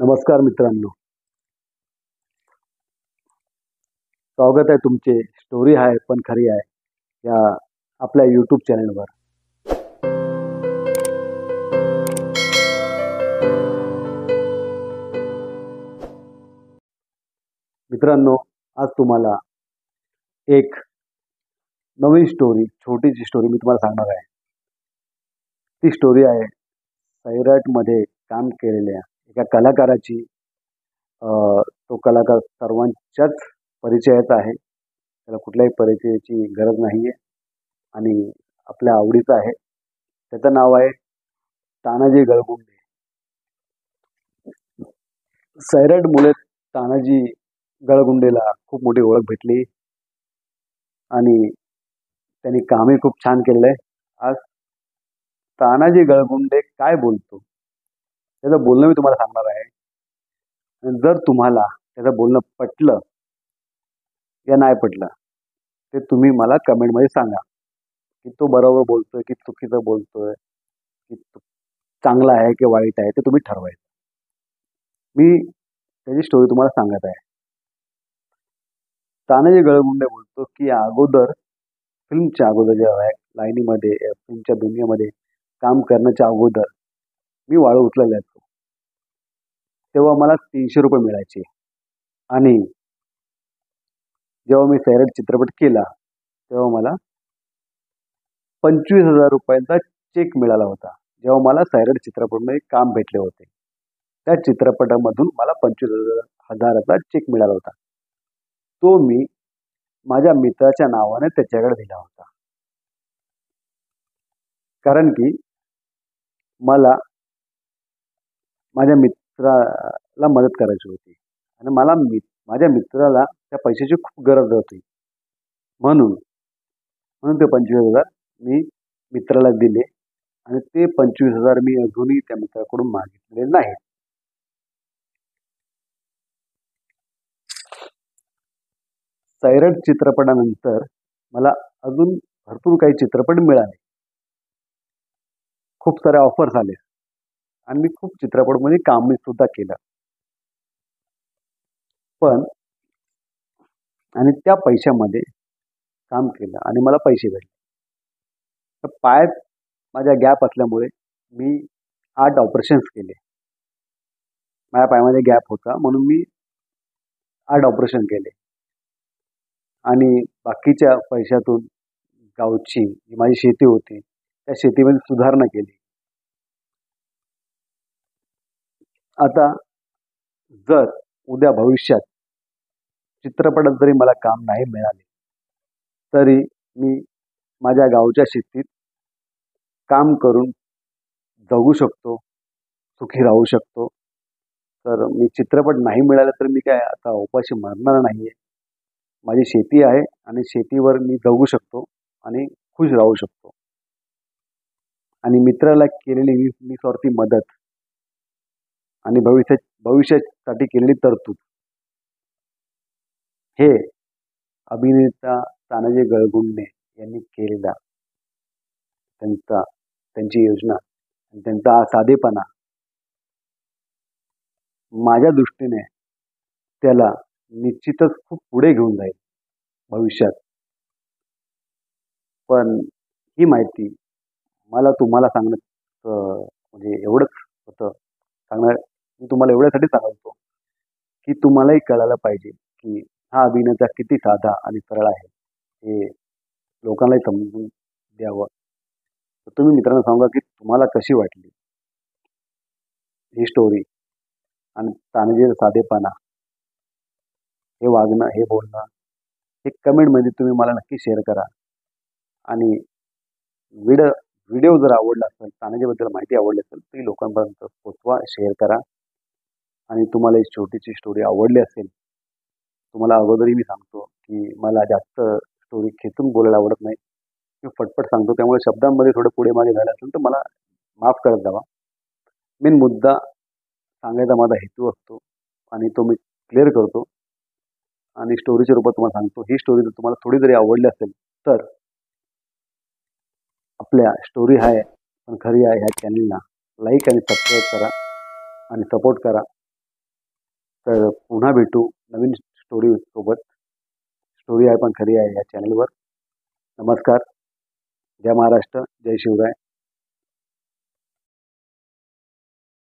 नमस्कार मित्रांनो, स्वागत आहे तुमचे स्टोरी आहे पण खरी आहे या आपल्या यूट्यूब चॅनलवर. मित्रांनो, आज तुम्हाला एक नवीन स्टोरी, छोटीशी स्टोरी मी तुम्हाला सांगणार आहे. ती स्टोरी आहे सैराटमध्ये काम केलेल्या एका कलाकाराची. तो कलाकार सर्वांच्याच परिचयाचा आहे, त्याला कुठल्याही परिचयाची गरज नाही आहे आणि आपल्या आवडीचा आहे. त्याचं नाव आहे तानाजी गळगुंडे. सैराटमुळे तानाजी गळगुंडेला खूप मोठी ओळख भेटली आणि त्यांनी कामही खूप छान केलेलं आहे. आज तानाजी गळगुंडे काय बोलतो त्याचं बोलणं मी तुम्हाला सांगणार आहे. आणि जर तुम्हाला त्याचं बोलणं पटलं या नाही पटलं ते तुम्ही मला कमेंटमध्ये सांगा की तो बरोबर बोलतोय की चुकीचं बोलतोय, की चांगला आहे की वाईट आहे, ते तुम्ही ठरवायचं. मी त्याची स्टोरी तुम्हाला सांगत आहे. तानाजी गळगुंडे बोलतो की अगोदर फिल्मच्या अगोदर जेव्हा लाईनीमध्ये फिल्मच्या दुनियेमध्ये काम करण्याच्या अगोदर मी वाळू उचलायला जायचो. तेव्हा मला 300 रुपये मिळायचे आणि जेव्हा मी सैराट चित्रपट केला तेव्हा मला 25,000 रुपयांचा चेक मिळाला होता. जेव्हा मला सैराट चित्रपटमध्ये काम भेटले होते त्या चित्रपटामधून मला 25,000चा चेक मिळाला होता. तो मी माझ्या मित्राच्या नावाने त्याच्याकडे दिला होता, कारण की मला माझ्या मित्राला मदत करायची होती आणि माझ्या मित्राला त्या पैशाची खूप गरज होती. म्हणून ते 25,000 मी मित्राला दिले आणि ते 25,000 मी अजूनही त्या मित्राकडून मागितले नाही. सैराट चित्रपटानंतर मला अजून भरपूर काही चित्रपट मिळाले, खूप साऱ्या ऑफर्स आले आणि मी खूप चित्रपटमध्ये काम सुद्धा केलं. पण आणि त्या पैशामध्ये काम केलं आणि मला पैसे भेटले. तर पायात माझ्या गॅप असल्यामुळे मी 8 ऑपरेशन्स केले. माझ्या पायामध्ये गॅप होता म्हणून मी 8 ऑपरेशन केले आणि बाकीच्या पैशातून गावची जी माझी शेती होती त्या शेतीमध्ये सुधारणा केली. आता जर उद्या भविष्यात चित्रपटात जरी मला काम नाही मिळाले तरी मी माझ्या गावच्या शेतीत काम करून जगू शकतो, सुखी राहू शकतो. तर मी चित्रपट नाही मिळाला तर मी काय आता उपाशी मरणार नाही आहे. माझी शेती आहे आणि शेतीवर मी जगू शकतो आणि खुश राहू शकतो. आणि मित्राला केलेली निस्वार्थी मदत आणि भविष्यासाठी केलेली तरतूद हे अभिनेता तानाजी गळगुंडे यांनी केलेला त्यांची योजना आणि त्यांचा साधेपणा माझ्या दृष्टीने त्याला निश्चितच खूप पुढे घेऊन जाईल भविष्यात. पण ही माहिती मला तुम्हाला सांगणं म्हणजे एवढंच होतं. मी तुम्हाला एवढ्यासाठी सांगतो की तुम्हालाही कळायला पाहिजे की हा अभिनेता किती साधा आणि सरळ आहे, हे लोकांनाही समजून द्यावं. तर तुम्ही मित्रांनो सांगा की तुम्हाला कशी वाटली ही स्टोरी आणि तानाजीचा साधेपणा, हे वागणं, हे बोलणं, हे कमेंटमध्ये तुम्ही मला नक्की शेअर करा. आणि व्हिडिओ जर आवडला असेल, तानाजीबद्दल माहिती आवडली असेल ती लोकांपर्यंत पोचवा, शेअर करा. आणि तुम्हाला ही छोटीशी स्टोरी आवडली असेल, तुम्हाला अगोदरही मी सांगतो की मला जास्त स्टोरी खेचून बोलायला आवडत नाही, मी फटफट सांगतो. त्यामुळे शब्दांमध्ये थोडं पुढे मागे झालं असेल तर मला माफ करत जावा. मेन मुद्दा सांगायचा माझा हेतू असतो आणि तो मी क्लिअर करतो आणि स्टोरीच्या रूपात तुम्हाला सांगतो. ही स्टोरी जर तुम्हाला थोडी जरी आवडली असेल तर आपल्या स्टोरी आहे पण खरी आहे ह्या चॅनलला लाईक आणि सबस्क्राईब करा आणि सपोर्ट करा. तर पुन्हा भेटू नवीन स्टोरी सोबत. स्टोरी आहे पण खरी आहे या चॅनलवर. नमस्कार. जय महाराष्ट्र. जय शिवराय.